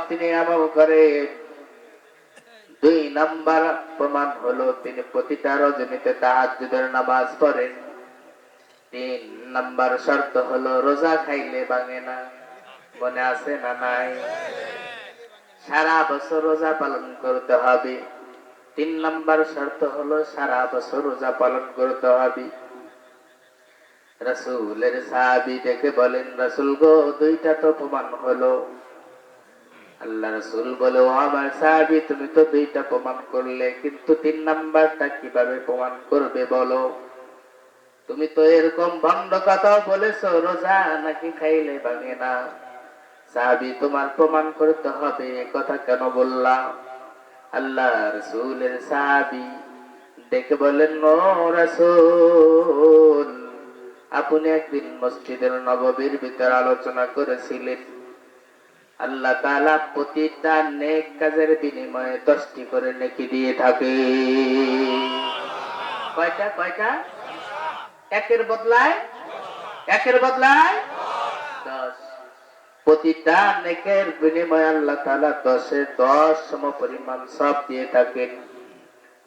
তিনি আমল করেন। 2 নাম্বার প্রমাণ হলো তিনি প্রতিটা রজনীতে তাহাজ্জুদের নামাজ পড়েন। 3 নাম্বার শর্ত হলো রোজা খাইলে ভাঙে না। মনে আছে না নাই? সারা বছর রোজা পালন করতে হবে। 3 নাম্বার শর্ত হলো সারা বছর রোজা পালন করতে হবে। রাসূলের সাহাবী ডেকে বলেন, রাসূল গো, 2টা তো প্রমাণ হলো। আল্লাহ রাসূল বলে, ও আমার সাহাবী, তুমি তো 2টা প্রমাণ করলে, কিন্তু 3 নাম্বারটা কিভাবে প্রমাণ করবে বলো? তুমি তো এরকম ভণ্ড কথা বলেছো, রোজা নাকি খাইলে ভাঙে না। সাহাবী, তোমার প্রমাণ করতে হবে, কথা কেন বললা? আল্লাহ রাসূলের সাহাবী ডেকে বলেন, ও রাসূল, আপনি একদিন মসজিদের নববীর ভিতর আলোচনা করেছিলেন আল্লাহ তাআলা প্রতিটা নেক কাজের বিনিময়ে 10টি করে নেকি দিয়ে থাকে। কয়টা কয়টা? একের বদলায় 10। প্রতিটা নেকের বিনিময়ে আল্লাহ তাআলা 10-এর 10 সমপরিমাণ সওয়াব দিয়ে থাকেন।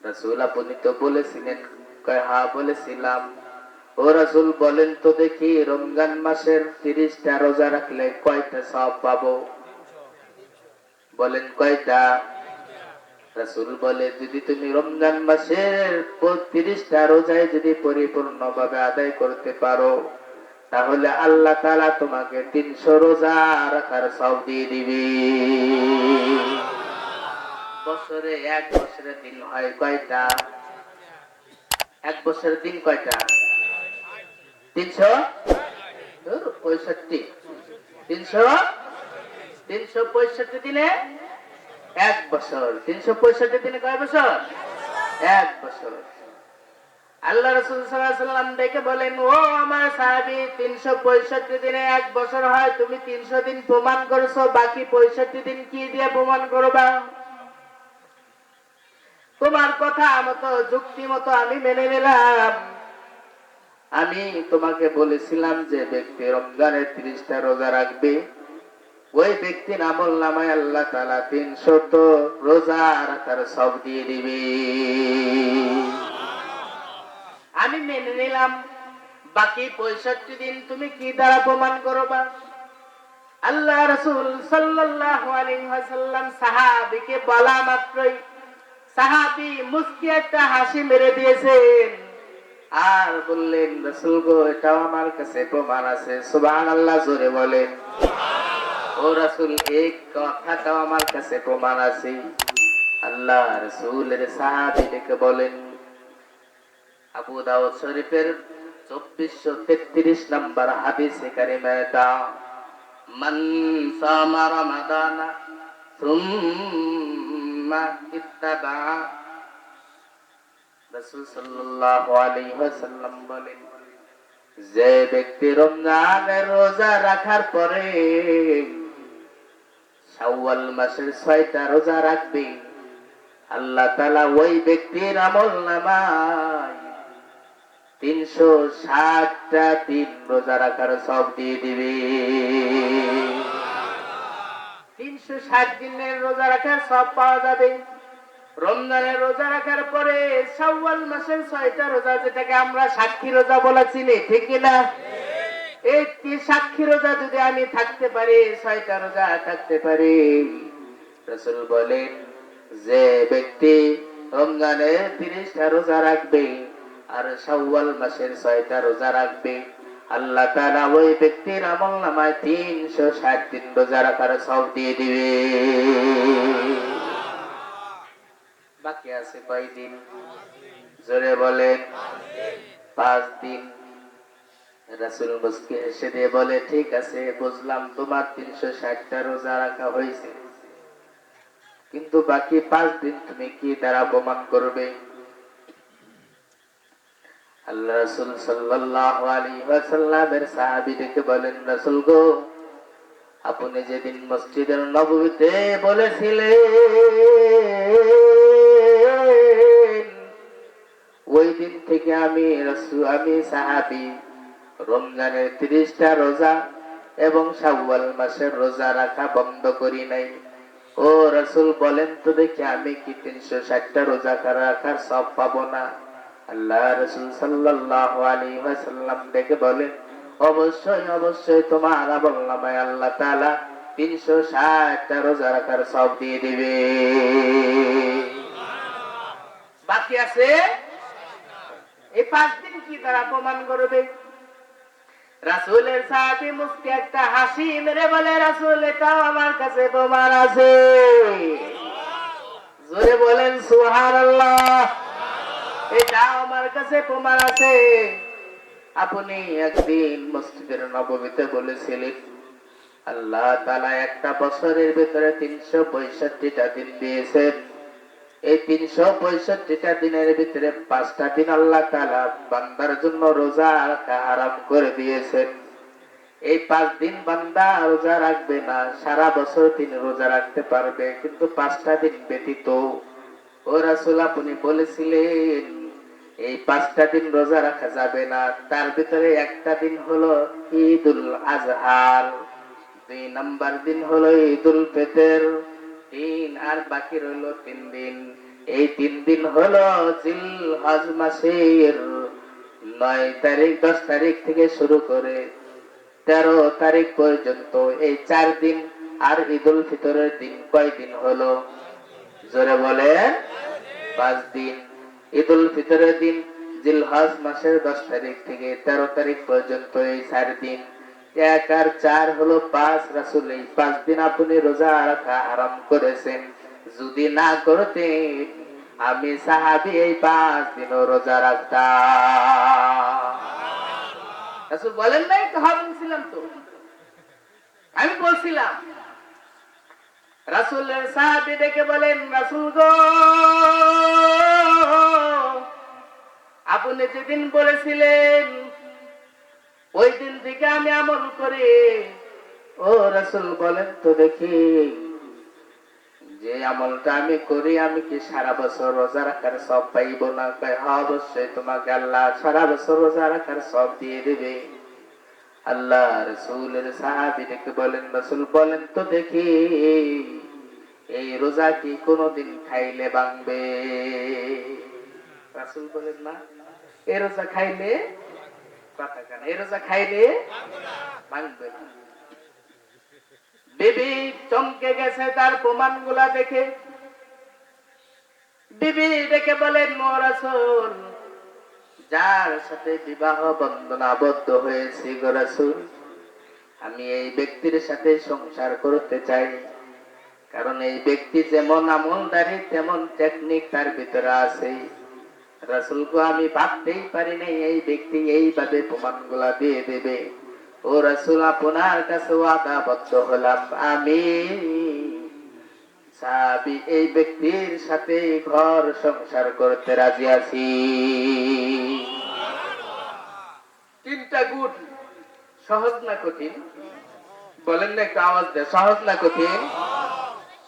রাসূল, আপনি তো বলেছিলেন। কয়, হ্যাঁ বলেছিলাম। ও রাসূল, বলেন তো দেখি, রমজান মাসের 30টা রোজা রাখলে কয়টা সওয়াব পাবো? বলেন কয়টা? রাসূল বলে, যদি তুমি রমজান মাসের 30টা রোজায় যদি পরিপূর্ণভাবে আদায় করতে পারো, তাহলে আল্লাহ তাআলা তোমাকে 300 রোজা রাখার সওয়াব দিয়ে দিবে। বছরে 1 বছরের দিন হয় কয়টা? 1 বছরের দিন কয়টা? 365। 365 দিনে 1 বছর। 365 দিনে কয় বছর? 1 বছর। আল্লাহ রাসূল সাল্লাল্লাহু আলাইহি ওয়াসাল্লাম ডেকে বলেন, ও আমার সাহাবী, 365 দিনে 1 বছর হয়, তুমি 300 দিন প্রমাণ করেছো, বাকি 65 দিন কি দিয়ে প্রমাণ করবা? তোমার কথা মতো, যুক্তি মতো আমি মেনে নিলাম। আমি তোমাকে বলেছিলাম যে ব্যক্তি রমজানের 30টা রোজা রাখবে, ওই ব্যক্তির আমল নামায় আল্লাহ তাআলা 300 রোজা রাখার সওয়াব দিয়ে দিবে। আমি মেনে নিলাম। বাকি 65 দিন তুমি কি দ্বারা প্রমাণ করবা? আল্লাহ রাসূল সাল্লাল্লাহু আলাইহি ওয়াসাল্লাম সাহাবীকে বলা মাত্রই সাহাবী মুস্কি একটা হাসি মেরে দিয়েছেন আর বললেন, রাসূল গো, এটাও আমার কাছে প্রমাণ আছে। সুবহানাল্লাহ, জোরে বলেন। ও রাসূল, এই কথাটাও আমার কাছে প্রমাণ আছে। আল্লাহ রাসূলের সাহাবী ডেকে বলেন, আবু দাউদ শরীফের 2433 নম্বর হাদিসে কারিমায় তা, মান সামা রমাদানা সুম্মা ইত্তাবা, রাসূল সাল্লাল্লাহু আলাইহি ওয়াসাল্লাম বলেন, যে ব্যক্তি রমজানের রোজা রাখার পরে শাওয়াল মাসের 6টা রোজা রাখবে, আল্লাহ তাআলা ওই ব্যক্তির আমলনামায় 360টা দিন রোজা রাখার সওয়াব দিয়ে দিবে। 360 দিনের রোজা রাখার সওয়াব পাওয়া যাবে। রমজানের রোজা রাখার পরে শাওয়াল মাসের 6টা রোজা, যেটাকে আমরা সাক্ষী রোজা বলে চিনি, ঠিক কিনা? এই সাক্ষী রোজা যদি আমি থাকতে পারি, 6টা রোজা থাকতে পারি, রাসূল বলেন, যে ব্যক্তি রমজানের 30টা রোজা রাখবে আর শাওয়াল মাসের 6টা রোজা রাখবে, আল্লাহ তাআলা ওই ব্যক্তির আমলনামায় 360 দিন রোজা রাখার সওয়াব দিয়ে দিবে। বাকি আছে কয়দিন? জোরে বলেন। 5 দিন। রাসূল মুস্কি হেসে দিয়ে বলে, ঠিক আছে, বুঝলাম, তোমার 360টা রোজা রাখা হয়েছে, কিন্তু বাকি 5 দিন তুমি কি দ্বারা প্রমাণ করবে? আল্লাহ রাসূল সাল্লাল্লাহু আলাইহি ওয়াসাল্লামের সাহাবী ডেকে বলেন, রাসূল গো, আপনি যেদিন মসজিদের নববীতে বলেছিলেন, ওই দিন থেকে আমি সাহাবী রমজানের 30টা রোজা এবং শাওয়াল মাসের রোজা রাখা বন্ধ করি নাই। ও রাসূল বলেন তো দেখি আমি কি 360টা রোজা রাখার সব পাবো না? আল্লাহ রাসূল সাল্লাল্লাহু আলাইহি ওয়াসাল্লাম ডেকে বলেন, অবশ্যই অবশ্যই তোমার আমলনামায় আল্লাহ তাআলা 360টা রোজা রাখার সব দিয়ে দিবে। বাকি আছে এই 5 দিন কি দ্বারা প্রমাণ করবে? রাসূলের সাহাবী মুস্কি একটা হাসি মেরে বলে, রাসূল এটাও আমার কাছে প্রমাণ আছে। জোরে বলেন সুবহানাল্লাহ। এটাও আমার কাছে প্রমাণ আছে। আপনি একদিন মসজিদের নববীতে বলেছিলেন আল্লাহ তাআলা একটা বছরের ভিতরে 365টা দিন দিয়েছেন। এই 365টা দিনের ভিতরে 5টা দিন আল্লাহ তাআলা বান্দার জন্য রোজা রাখা হারাম করে দিয়েছেন। এই 5 দিন বান্দা রোজা রাখবে না, সারা বছর তিনি রোজা রাখতে পারবে, কিন্তু 5টা দিন ব্যতীত। ও রাসূল আপনি বলেছিলেন এই 5টা দিন রোজা রাখা যাবে না, তার ভিতরে একটা দিন হলো ঈদুল আজহার, 2 নাম্বার দিন হলো ঈদুল ফিতর, 3 আর বাকি রইল 3 দিন। এই 3 দিন হলো জিলহজ মাসের 9 তারিখ 10 তারিখ থেকে শুরু করে 13 তারিখ পর্যন্ত, এই 4 দিন। আর ঈদুল ফিতরের দিন কয় দিন হলো? জোরে বলেন 5 দিন। ঈদুল ফিতরের দিন জিলহজ মাসের 10 তারিখ থেকে 13 তারিখ পর্যন্ত, এই 4 দিন। 1 আর 4 হলো 5। রাসূল এই 5 দিন আপনি রোজা রাখা হারাম করেছেন। যদি না করতেন আমি সাহাবী এই 5 দিনও রোজা রাখতাম। রাসূল বলেন নাই তো? বলছিলাম তো, আমি বলছিলাম। রাসূলের সাহাবী ডেকে বলেন, রাসূল গো আপনি যেদিন বলেছিলেন ওই দিন থেকে আমি আমল করি। ও রাসূল বলেন তো দেখি যে আমলটা আমি করি আমি কি সারা বছর রোজা রাখার সব পাইব না? হ্যাঁ অবশ্যই তোমাকে আল্লাহ সারা বছর রোজা রাখার সব দিয়ে দেবে। আল্লাহ রাসূলের সাহাবী ডেকে বলেন, রাসূল বলেন তো দেখি এই রোজা কি কোনদিন খাইলে ভাঙবে? রাসূল বলেন না, এই রোজা খাইলে কথা কেন, এই রোজা খাইলে ভাঙবে না। বিবি চমকে গেছে তার প্রমাণগুলা দেখে। বিবি ডেকে বলেন, ও রাসূল যার সাথে বিবাহ বন্ধন আবদ্ধ হয়েছি গো রাসূল, আমি এই ব্যক্তির সাথে সংসার করতে চাই, কারণ এই ব্যক্তি যেমন আমলদারি তেমন টেকনিক তার ভিতরে আছে। রাসূল গো আমি ভাবতেই পারি নাই এই ব্যক্তি এইভাবে প্রমাণগুলা দিয়ে দেবে। ও রাসূল আপনার কাছে ওয়াদাবদ্ধ হলাম আমি সাহাবী এই ব্যক্তির সাথে ঘর সংসার করতে রাজি আছি। 3টা গুণ সহজ না কঠিন? বলেন না একটু আওয়াজ দেয়, সহজ না কঠিন?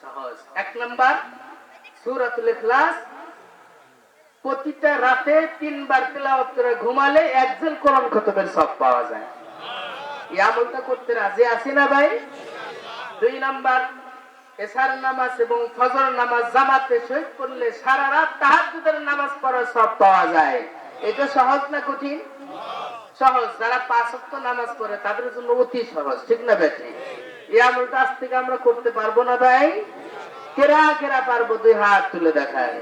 সহজ। 1 নাম্বার সূরাতুল ইখলাস প্রতিটা রাতে 3 বার তেলাওয়াত করে ঘুমালে 1 জিল কোরআন খতমের সওয়াব পাওয়া যায়। এই আমলটা করতে রাজি আছি না ভাই? 2 নাম্বার এশার নামাজ এবং ফজর নামাজ জামাতে শহীদ পড়লে সারা রাত তাহাজ্জুদের নামাজ পড়ার সওয়াব পাওয়া যায়। এটা সহজ না কঠিন? সহজ। যারা 5 ওয়াক্ত নামাজ পড়ে তাদের জন্য অতি সহজ, ঠিক না বেটি? এই আমলটা আজ থেকে আমরা করতে পারবো না ভাই? কেরা কেরা পারবো? 2 হাত তুলে দেখায়।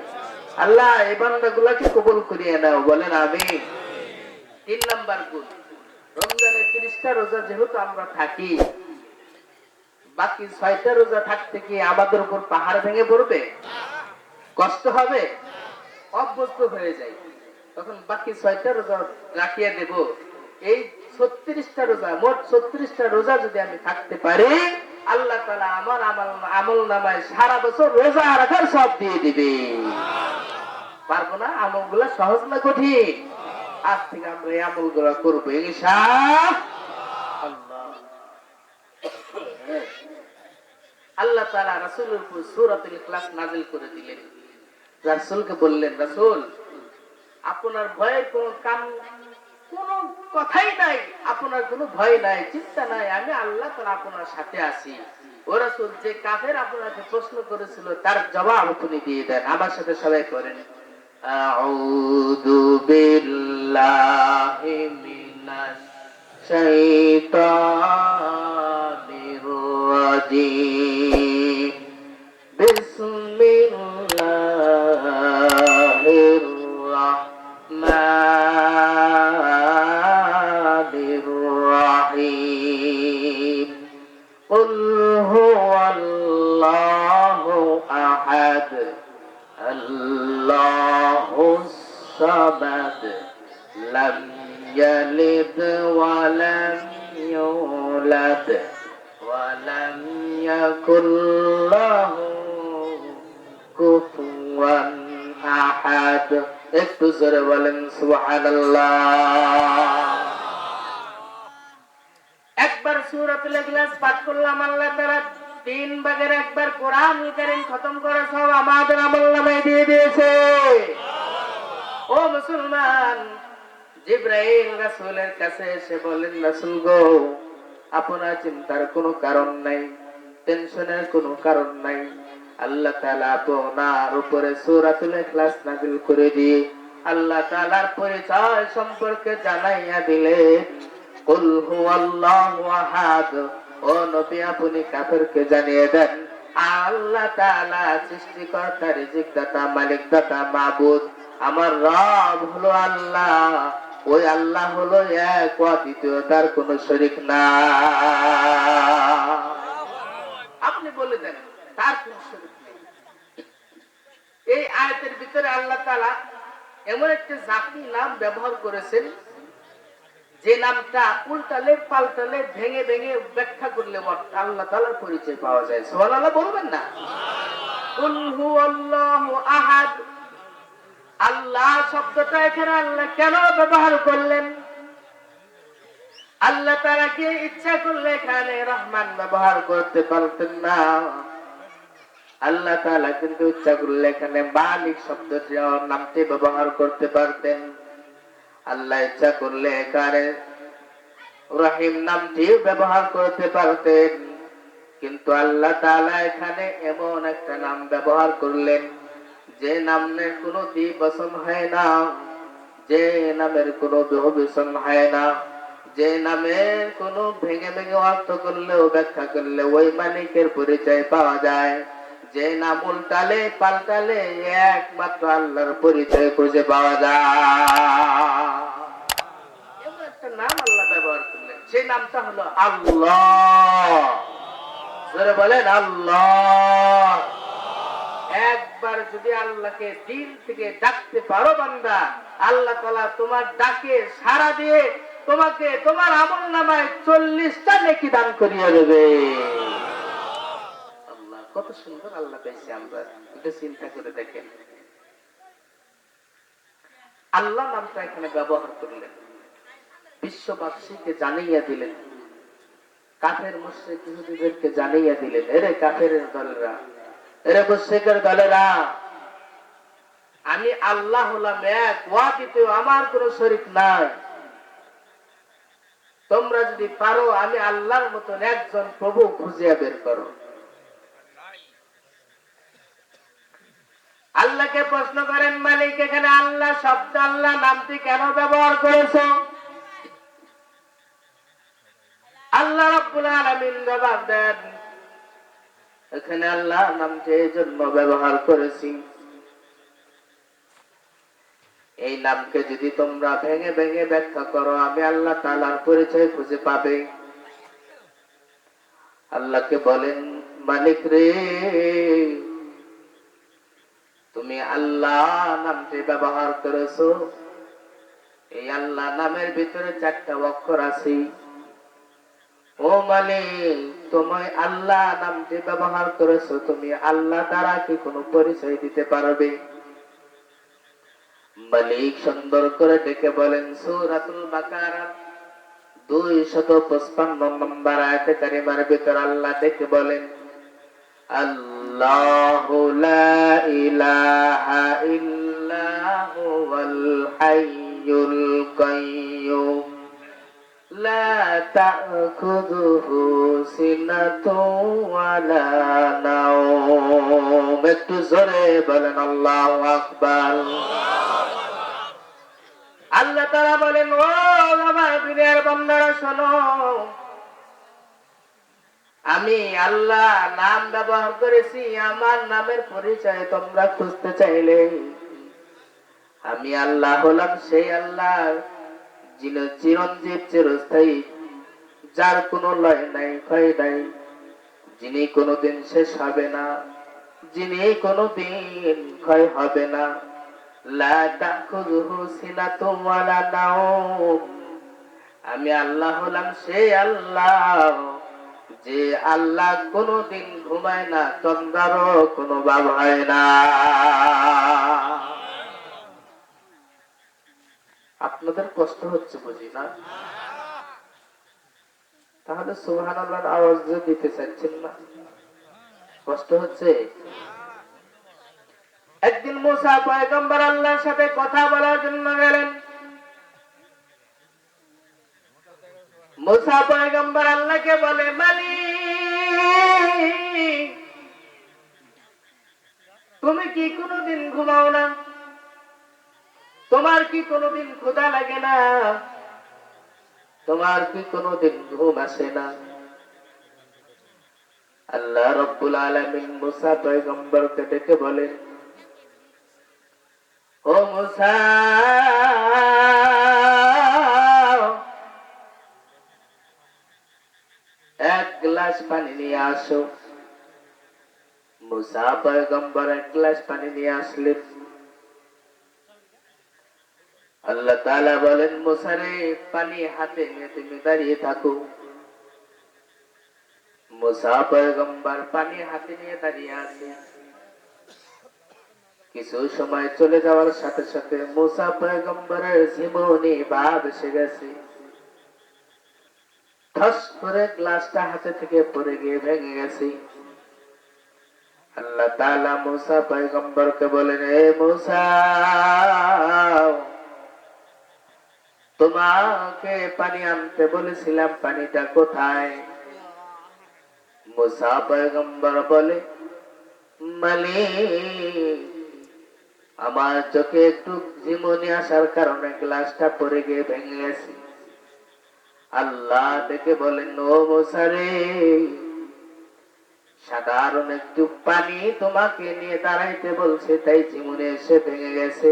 আল্লাহ এই বান্দাগুলোকে কবুল করিয়ে নাও, বলেন আমিন। 3 নাম্বার গুণ, রমজানের 30টা রোজা যেহেতু আমরা থাকি, বাকি 6টা রোজা থাকতে কি আমাদের উপর পাহাড় ভেঙে পড়বে? কষ্ট হবে? অভ্যস্ত হয়ে যায়, তখন বাকি 6টা রোজা রাখিয়ে দেব। এই 36টা রোজা, মোট 36টা রোজা যদি আমি থাকতে পারি, আল্লাহ তাআলা আমার আমল নামায় সারা বছর রোজা রাখার সব দিয়ে দিবে। পারবো না? আমলগুলো সহজ না কঠিন? আজ থেকে আমরা এই আমলগুলো করবো ইনশাআল্লাহ। আল্লাহ তাআলা রাসূলের উপর সূরাতুল ইখলাস নাযিল করে দিলেন। রাসূলকে বললেন, রাসূল আপনার ভয়ের কোন কারণ কোনো কথাই নাই, আপনার কোনো ভয় নাই, চিন্তা নাই, আমি আল্লাহ তাআলা আপনার সাথে আছি। ও রাসূল, যে কাফের আপনাকে প্রশ্ন করেছিল তার জবাব আপনি দিয়ে দেন। আমার সাথে সবাই করেন, আউযু বিল্লাহি মিনাশ শাইতানির রাজীম, বিসমিল্লাহির রাহমানির রাহিম, কুল হুয়াল্লাহু আহাদ, আল্লাহুস সামাদ, লাম ইয়ালিদ ওয়া লাম ইউলাদ ওয়া লাম ইয়াকুল লাহু কুফুয়ান আহাদ। একটু জোরে বলেন সুবহানাল্লাহ। একবার সূরাতুল ইখলাস পাঠ করলাম, আল্লাহ তাআলা 3 ভাগের একবার কোরআনুল কারীম খতম করে সব আমাদের আমলনামায় দিয়ে দিয়েছে। ও মুসলমান, জিবরাইল রাসূলের কাছে এসে বলেন, রাসূল গো, আপনার চিন্তার কোনো কারণ নাই, টেনশনের কোনো কারণ নাই। আল্লাহ তাআলা আপনার উপরে সূরাতুল ইখলাস নাযিল করে দিয়ে আল্লাহ তাআলার পরিচয় সম্পর্কে জানাইয়া দিলেন। কুল হুয়াল্লাহু আহাদ, ও নবী আপনি কাফেরকে জানিয়ে দেন আল্লাহ তাআলা সৃষ্টিকর্তা, রিজিকদাতা, মালিকদাতা, মাবুদ, আমার রব হলো আল্লাহ। ওই আল্লাহ হলো এক, অদ্বিতীয়, তার কোনো শরীক নাই। আপনি বলে দেন তার কোনো শরীক নেই। এই আয়াতের ভিতরে আল্লাহ তাআলা এমন একটা জাতি নাম ব্যবহার করেছেন, যে নামটা উল্টালে পাল্টালে ভেঙে ভেঙে ব্যাখ্যা করলে আল্লাহ তাআলার পরিচয় পাওয়া যায়। সুবহানাল্লাহ বলবেন না? কুল হুয়াল্লাহু আহাদ, আল্লাহ শব্দটা এখানে আল্লাহ কেন ব্যবহার করলেন? আল্লাহ তাআলা কি ইচ্ছা করলে এখানে রহমান ব্যবহার করতে পারতেন না? আল্লাহ তাআলা কিন্তু ইচ্ছা করলে এখানে মালিক শব্দটি নামটি ব্যবহার করতে পারতেন। আল্লাহ ইচ্ছা করলে এখানে রহিম নামটি ব্যবহার করতে পারতেন, কিন্তু আল্লাহ তাআলা এখানে এমন একটা নাম ব্যবহার করলেন যে নামের কোনো দ্বিবচন হয় না, যে নামের কোনো বহুবচন হয় না, যে নামের কোনো ভেঙে ভেঙে অর্থ করলেও ব্যাখ্যা করলে ওই মালিকের পরিচয় পাওয়া যায়। যে নাম উল্টালে পাল্টালে একমাত্র আল্লাহর পরিচয় খুঁজে পাওয়া যায়। এমন একটা নাম আল্লাহ ব্যবহার করলেন, সেই নামটা হলো আল্লাহ। জোরে বলেন আল্লাহ। একবার যদি আল্লাহকে দিল থেকে ডাকতে পারো বান্দা, আল্লাহ তাআলা তোমার ডাকে সাড়া দিয়ে তোমাকে তোমার আমলনামায় 40টা নেকি দান করিয়ে দেবে। আল্লাহ, কত সুন্দর আল্লাহ পেয়েছি আমরা, একটু চিন্তা করে দেখেন। আল্লাহ নামটা এখানে ব্যবহার করলেন, বিশ্ববাসীকে জানিয়ে দিলেন, কাফের মুশরিক ইহুদীদেরকে জানিয়ে দিলেন, এরে কাফেরের দলেরা, এরে মুশরিকের দলেরা, আমি আল্লাহ হলাম এক, অদ্বিতীয়, আমার কোনো শরীক নাই। তোমরা যদি পারো আমি আল্লাহর মতন একজন প্রভু খুঁজিয়া বের করো। আল্লাহকে প্রশ্ন করেন, মালিক এখানে আল্লাহ শব্দ, আল্লাহ নামটি কেন ব্যবহার করেছো? আল্লাহ রাব্বুল আলামিন জবাব দেন, এখানে আল্লাহ নামটি এই জন্য ব্যবহার করেছি, এই নামকে যদি তোমরা ভেঙে ভেঙে ব্যাখ্যা করো আমি আল্লাহ তাআলার পরিচয় খুঁজে পাবে। আল্লাহকে বলেন, মালিক রে, তুমি আল্লাহ নামটি ব্যবহার করেছো, এই আল্লাহ নামের ভিতরে 4টা অক্ষর আছে। ও মালিক, তুমি আল্লাহ নামটি ব্যবহার করেছো, তুমি আল্লাহ দ্বারা কি কোনো পরিচয় দিতে পারবে? মালিক সুন্দর করে ডেকে বলেন, সূরাতুল বাকারা 255 নম্বর আয়াতে কারিমার ভিতর আল্লাহ ডেকে বলেন, আল্লাহু লা ইলাহা ইল্লা হুয়াল হাইয়্যুল হাইয়ুল কাইয়্যুম লা তা'খুযুহু সিনাতুন ওয়ালা নাওম। একটু জোরে বলেন আল্লাহু আকবার। আল্লাহ তাআলা বলেন, ও আমার দুনিয়ার বান্দারা শোনো, আমি আল্লাহ নাম ব্যবহার করেছি। আমার নামের পরিচয় তোমরা খুঁজতে চাইলে আমি আল্লাহ হলাম সেই আল্লাহ যিনি চিরঞ্জীব, চিরস্থায়ী, যার কোনো লয় নাই, ক্ষয় নাই, যিনি কোনোদিন শেষ হবে না, যিনি কোনোদিন ক্ষয় হবে না। লা তাখুযুহু সিনাতুন ওয়ালা নাওম। আমি আল্লাহ হলাম সেই আল্লাহ যে আল্লাহ কোনোদিন ঘুমায় না, তন্দ্রারও কোনো ভাব হয় না। আপনাদের কষ্ট হচ্ছে বুঝি না? তাহলে সুবহানাল্লাহর আওয়াজ যে দিতে চাচ্ছেন না, কষ্ট হচ্ছে। একদিন মুসা পয়গম্বর আল্লাহর সাথে কথা বলার জন্য গেলেন। মুসা পয়গম্বর আল্লাহকে বলে, মালিক, তুমি কি কোনোদিন ঘুমাও না? তোমার কি কোনোদিন ক্ষুধা লাগে না? তোমার কি কোনোদিন ঘুম আসে না? আল্লাহ রাব্বুল আলামিন মুসা পয়গম্বরকে ডেকে বলেন, ও মুসা, এক গ্লাস পানি নিয়ে আসো। মুসা পয়গম্বর এক গ্লাস পানি নিয়ে আসলেন। আল্লাহ তাআলা বলেন, মুসা রে, পানি হাতে নিয়ে তুমি দাঁড়িয়ে থাকো। মুসা পয়গম্বর পানি হাতে নিয়ে দাঁড়িয়ে আছে। কিছু সময় চলে যাওয়ার সাথে সাথে মুসা পয়গম্বরের জীবনী ভাব এসে গেছে। ঠস করে গ্লাসটা হাতে থেকে পড়ে গিয়ে ভেঙে গেছে। আল্লাহ তাআলা মুসা পয়গম্বরকে বলেন, হে মুসা, তোমাকে পানি আনতে বলেছিলাম, পানিটা কোথায়? মুসা পয়গম্বর বলে, মালিক, আমার চোখে একটু ঝিমুনি আসার কারণে গ্লাসটা পড়ে গিয়ে ভেঙে গেছে। আল্লাহ দেখে বলেন, ও মুসা রে, সাধারণ একটু পানি তোমাকে নিয়ে দাঁড়াইতে বলছে, তাই ঝিমুনি এসে ভেঙে গেছে।